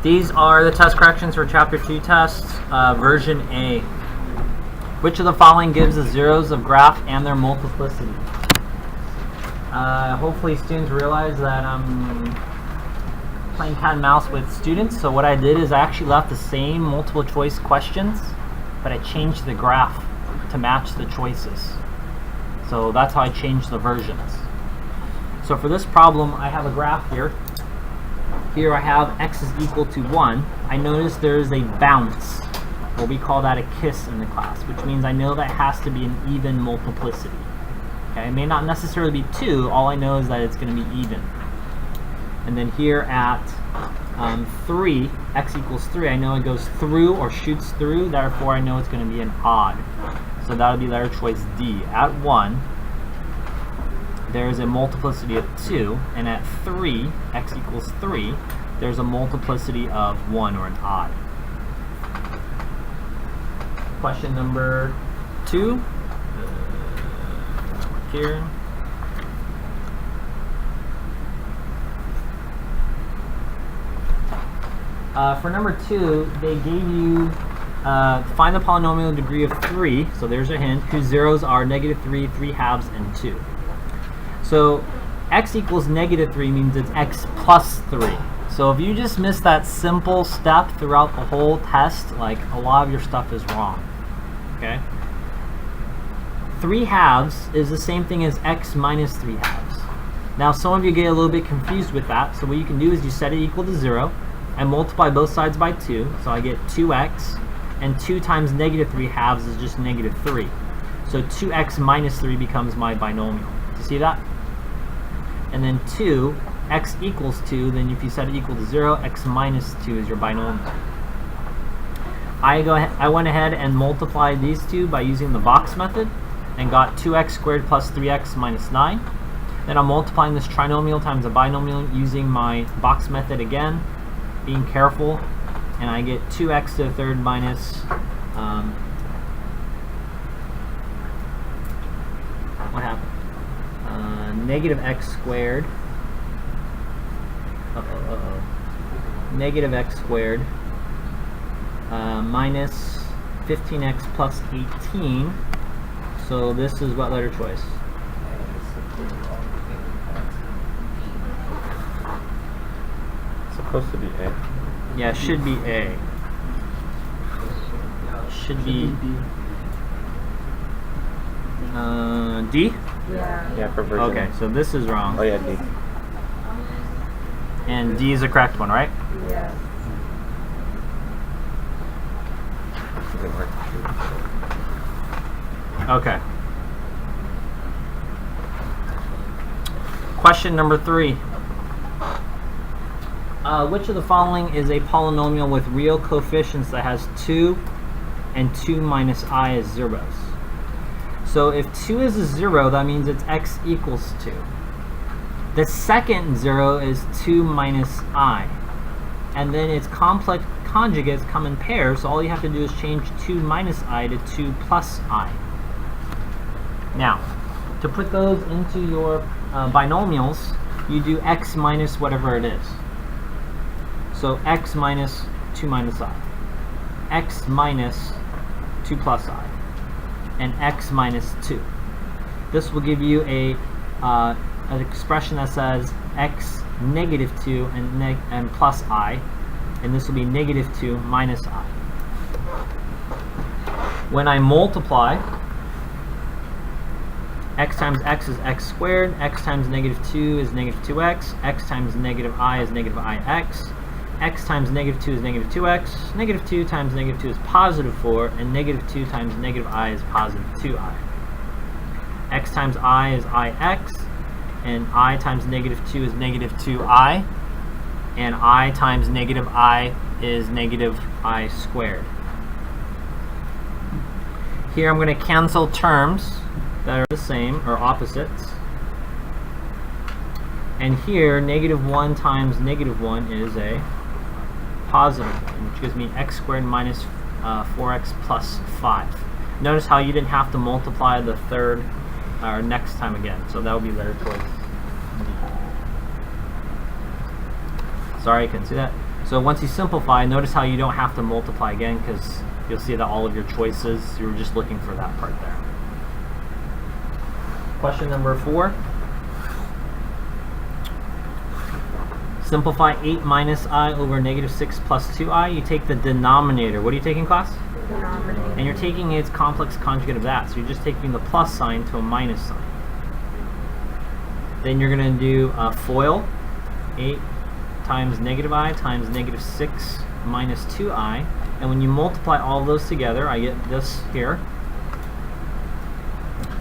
These are the test corrections for Chapter 2 tests, version A. Which of the following gives the zeros of graph and their multiplicity? Hopefully students realize that I'm playing cat and mouse with students, so what I did is I actually left the same multiple choice questions, but I changed the graph to match the choices. So that's how I changed the versions. So for this problem, I have a graph here. Here I have x is equal to 1. I notice there is a bounce, or we call that a kiss in the class, which means I know that it has to be an even multiplicity. Okay, it may not necessarily be 2, all I know is that it's going to be even. And then here at 3, x equals 3, I know it goes through or shoots through, therefore I know it's going to be an odd. So that would be letter choice D. At 1, there's a multiplicity of 2, and at 3, x equals 3, there's a multiplicity of 1, or an odd. Question number 2. Here. For number 2, they gave you find the polynomial degree of 3, so there's a hint, whose zeros are -3, 3/2, and 2. So x equals -3 means it's x plus 3. So if you just miss that simple step throughout the whole test, like, a lot of your stuff is wrong. Okay? 3/2 is the same thing as x minus 3/2. Now some of you get a little bit confused with that, so what you can do is you set it equal to 0 and multiply both sides by 2, so I get 2x, and 2 times -3/2 is just -3. So 2x minus 3 becomes my binomial. Do you see that? And then 2, x equals 2, then if you set it equal to 0, x minus 2 is your binomial. I went ahead and multiplied these two by using the box method and got 2x squared plus 3x minus 9. Then I'm multiplying this trinomial times a binomial using my box method again, being careful, and I get 2x to the third minus what happened? Negative x squared. Negative x squared minus 15x plus 18. So this is what letter choice? It's supposed to be A. Yeah, it should be A. Should be D? Yeah, for version. Okay, so this is wrong. Oh yeah, D. And D is the correct one, right? Yes. Doesn't work. Okay. Question number 3. Which of the following is a polynomial with real coefficients that has 2 and 2 minus I as zeros? So if 2 is a 0, that means it's x equals 2. The second 0 is 2 minus I. And then its complex conjugates come in pairs, so all you have to do is change 2 minus I to 2 plus I. Now, to put those into your binomials, you do x minus whatever it is. So x minus 2 minus I, x minus 2 plus I, and x minus 2. This will give you an expression that says x negative 2 and plus I, and this will be negative 2 minus I. When I multiply, x times x is x squared, x times negative 2 is negative 2x, x times negative I is negative ix, x times negative 2 is negative 2x, negative 2 times negative 2 is positive 4, and negative 2 times negative I is positive 2i. X times I is ix, and I times negative 2 is negative 2i, and I times negative I is negative I squared. Here I'm going to cancel terms that are the same, or opposites. And here, negative 1 times negative 1 is a positive 1, which gives me x squared minus 4x plus 5. Notice how you didn't have to multiply the third or next time again, so that would be letter choice. Sorry, I couldn't see that. So once you simplify, notice how you don't have to multiply again, because you'll see that all of your choices, you were just looking for that part there. Question number 4. Simplify 8 minus I over negative 6 plus 2I. You take the denominator. What are you taking, class? Denominator. And you're taking its complex conjugate of that. So you're just taking the plus sign to a minus sign. Then you're going to do FOIL. 8 times negative I times negative 6 minus 2I. And when you multiply all of those together, I get this here.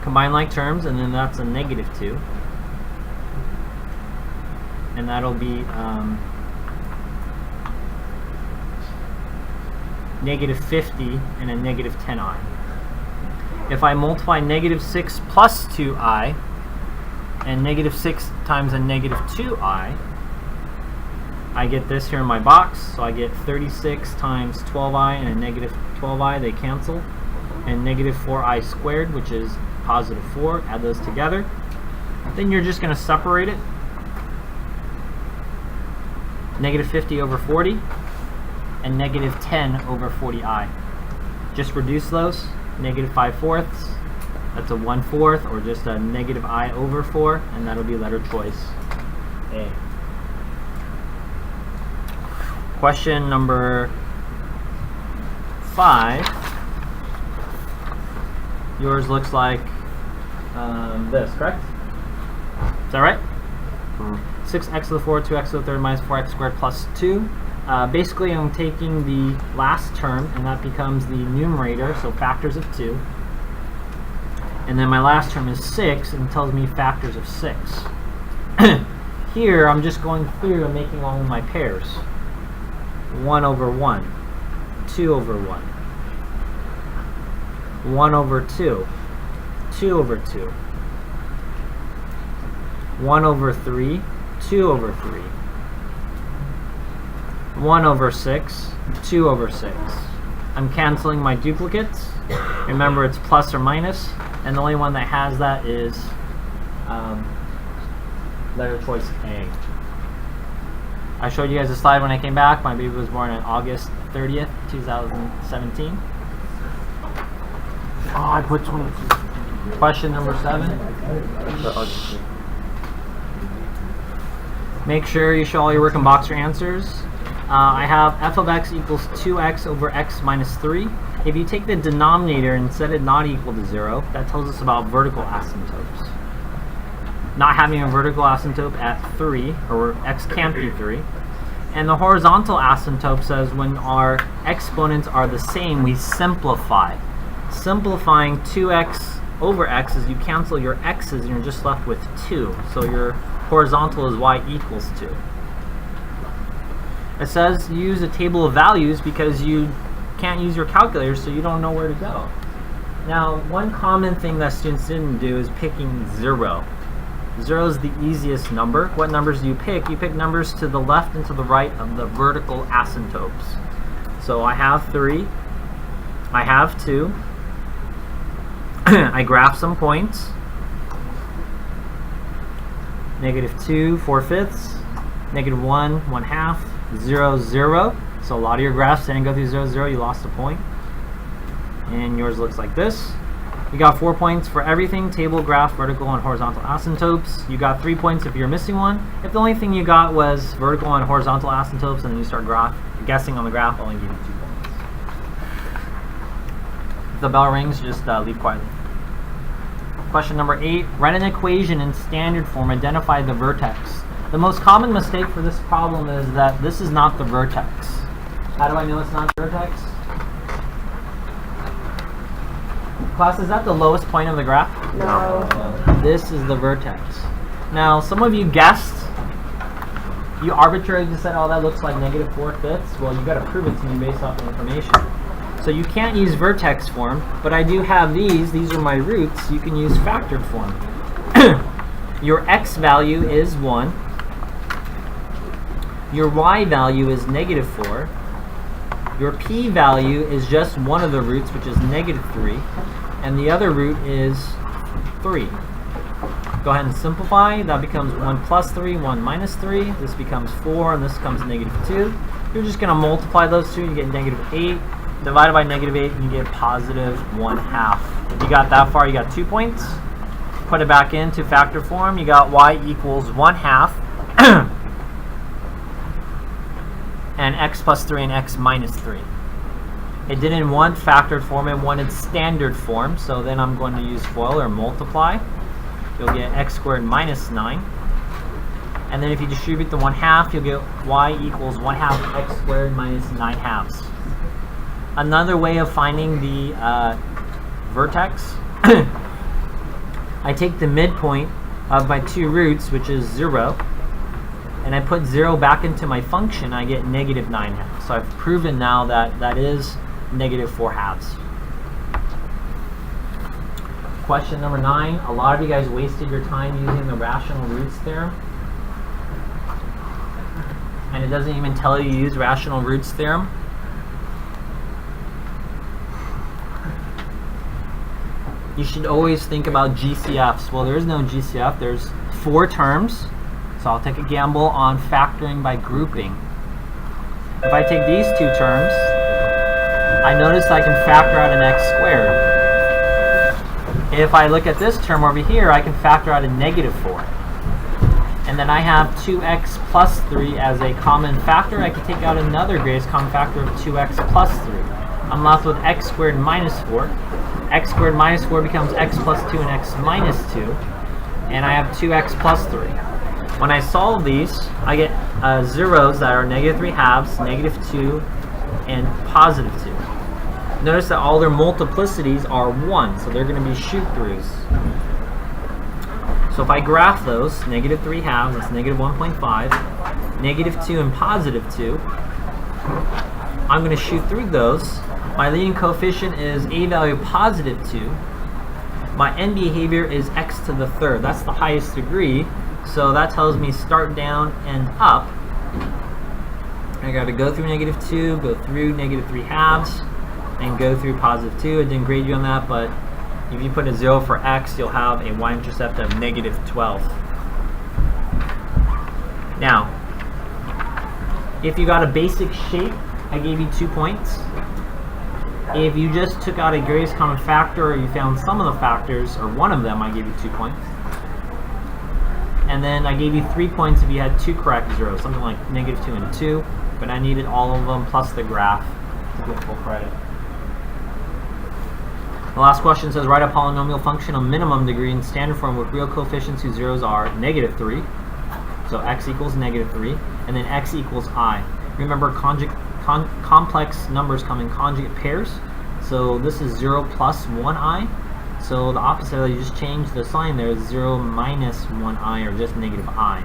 Combine like terms, and then that's a negative 2. And that'll be negative 50 and a negative 10i. If I multiply negative 6 plus 2i and negative 6 times a negative 2i, I get this here in my box. So I get 36 times 12i and a negative 12i. They cancel. And negative 4i squared, which is positive 4. Add those together. Then you're just going to separate it. Negative 50 over 40 and negative 10 over 40i. Just reduce those. Negative 5/4, that's a 1/4, or just a negative I over 4, and that'll be letter choice A. Question number 5. Yours looks like this, correct? Is that right? 6x to the 4, 2x to the 3rd minus 4x squared plus 2. Basically, I'm taking the last term, and that becomes the numerator, so factors of 2. And then my last term is 6, and it tells me factors of 6. Here, I'm just going through and making all of my pairs. 1 over 1, 2 over 1, 1 over 2, 2 over 2, 1 over 3, 2 over 3, 1 over 6, 2 over 6. I'm canceling my duplicates. Remember, it's plus or minus, and the only one that has that is letter choice A. I showed you guys a slide when I came back. My baby was born on August 30th, 2017. Oh, I put 22. Question number 7. Make sure you show all your work and box your answers. I have f of x equals 2x over x minus 3. If you take the denominator and set it not equal to 0, that tells us about vertical asymptotes. Not having a vertical asymptote at 3, or x can't be 3. And the horizontal asymptote says when our exponents are the same, we simplify. Simplifying 2x over x is you cancel your x's and you're just left with 2. So your horizontal is y equals 2. It says use a table of values because you can't use your calculator, so you don't know where to go. Now, one common thing that students didn't do is picking 0. 0 is the easiest number. What numbers do you pick? You pick numbers to the left and to the right of the vertical asymptotes. So I have 3. I have 2. I graph some points. Negative 2, 4/5. Negative 1, 1/2. 0, 0. So a lot of your graphs didn't go through 0, 0. You lost a point. And yours looks like this. You got 4 points for everything: table, graph, vertical, and horizontal asymptotes. You got 3 points if you're missing one. If the only thing you got was vertical and horizontal asymptotes, and then you start guessing on the graph, I'll only give you 2 points. If the bell rings, just leave quietly. Question number 8. Write an equation in standard form. Identify the vertex. The most common mistake for this problem is that this is not the vertex. How do I know it's not the vertex? Class, is that the lowest point of the graph? No. This is the vertex. Now, some of you guessed. You arbitrarily just said, oh, that looks like negative 4/5. Well, you got to prove it to me based off the information. So you can't use vertex form, but I do have these. These are my roots. You can use factored form. Your x value is 1. Your y value is negative 4. Your p value is just one of the roots, which is negative 3. And the other root is 3. Go ahead and simplify. That becomes 1 plus 3, 1 minus 3. This becomes 4, and this becomes negative 2. You're just going to multiply those two, you get -8. Divided by -8, you get positive 1/2. If you got that far, you got 2 points. Put it back into factor form, you got y equals 1/2 and x plus 3 and x minus 3. It didn't want factored form, it wanted standard form, so then I'm going to use FOIL or multiply. You'll get x squared minus 9. And then if you distribute the 1/2, you'll get y equals 1/2 x squared minus 9/2. Another way of finding the vertex, I take the midpoint of my two roots, which is 0, and I put 0 back into my function, I get -9/2. So I've proven now that that is -4/2. Question number 9. A lot of you guys wasted your time using the rational roots theorem. And it doesn't even tell you to use rational roots theorem. You should always think about GCFs. Well, there is no GCF. There's 4 terms. So I'll take a gamble on factoring by grouping. If I take these 2 terms, I notice I can factor out an x squared. If I look at this term over here, I can factor out a -4. And then I have 2x plus 3 as a common factor. I can take out another greatest common factor of 2x plus 3. I'm left with x squared minus 4. X squared minus 4 becomes x plus 2 and x minus 2. And I have 2x plus 3. When I solve these, I get zeros that are -3/2, -2, and +2. Notice that all their multiplicities are 1, so they're going to be shoot-throughs. So if I graph those, -3/2, that's -1.5, -2 and +2, I'm going to shoot through those. My leading coefficient is a value +2. My end behavior is x to the third. That's the highest degree. So that tells me start down and up. I got to go through -2, go through -3/2, and go through +2. It didn't grade you on that, but if you put a 0 for x, you'll have a y-intercept of -12. Now, if you got a basic shape, I gave you 2 points. If you just took out a greatest common factor, or you found some of the factors, or one of them, I gave you 2 points. And then I gave you 3 points if you had 2 correct zeros, something like -2 and 2, but I needed all of them plus the graph to get full credit. The last question says, write a polynomial function of minimum degree in standard form with real coefficients whose zeros are -3. So x equals -3, and then x equals I. Remember, complex numbers come in conjugate pairs. So this is 0 plus 1i. So the opposite of that, you just change the sign there, 0 minus 1i, or just -i.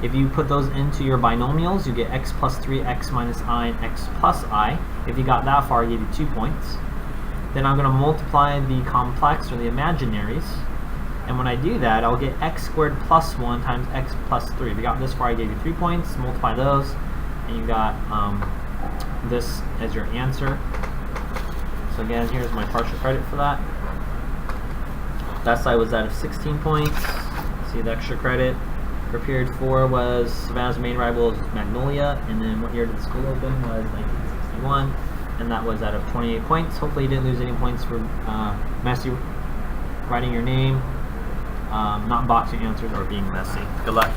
If you put those into your binomials, you get x plus 3, x minus I, and x plus I. If you got that far, I gave you 2 points. Then I'm going to multiply the complex, or the imaginaries. And when I do that, I'll get x squared plus 1 times x plus 3. If you got this far, I gave you 3 points. Multiply those, and you got this as your answer. So again, here's my partial credit for that. That side was out of 16 points. See the extra credit. For period 4 was Savannah's main rival was Magnolia, and then what year did the school open was 1961, and that was out of 28 points. Hopefully you didn't lose any points for messy writing your name, not boxing answers, or being messy. Good luck.